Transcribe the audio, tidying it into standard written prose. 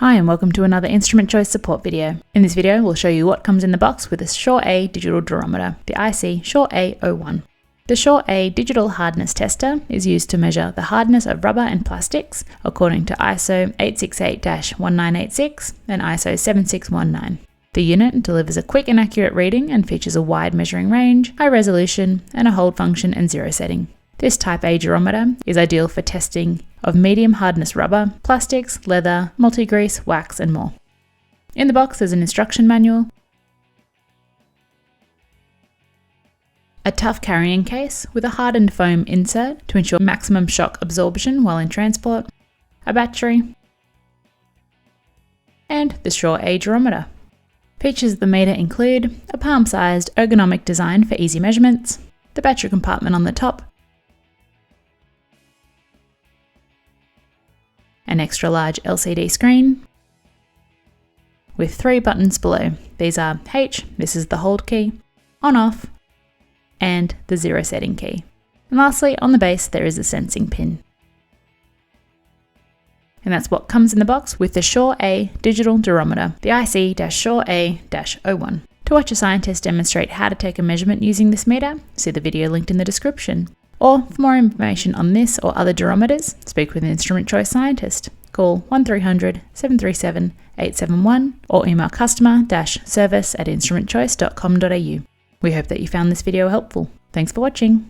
Hi and welcome to another Instrument Choice support video. In this video we'll show you what comes in the box with the Shore A Digital Durometer, the IC-SHOREA-01. The Shore A Digital Hardness Tester is used to measure the hardness of rubber and plastics according to ISO 868-1986 and ISO 7619. The unit delivers a quick and accurate reading and features a wide measuring range, high resolution, and a hold function and zero setting. This Type A durometer is ideal for testing of medium hardness rubber, plastics, leather, multi-grease, wax, and more. In the box there's an instruction manual, a tough carrying case with a hardened foam insert to ensure maximum shock absorption while in transport, a battery, and the Shore A durometer. Features of the meter include a palm-sized ergonomic design for easy measurements, the battery compartment on the top, an extra large LCD screen with 3 buttons below. These are H, this is the hold key, on off, and the zero setting key. And lastly, on the base there is a sensing pin. And that's what comes in the box with the Shore A Digital Durometer, the IC-SHOREA-01. To watch a scientist demonstrate how to take a measurement using this meter, see the video linked in the description. Or for more information on this or other durometers, speak with an Instrument Choice scientist. Call 1300 737 871 or email customer-service@instrumentchoice.com.au. We hope that you found this video helpful. Thanks for watching.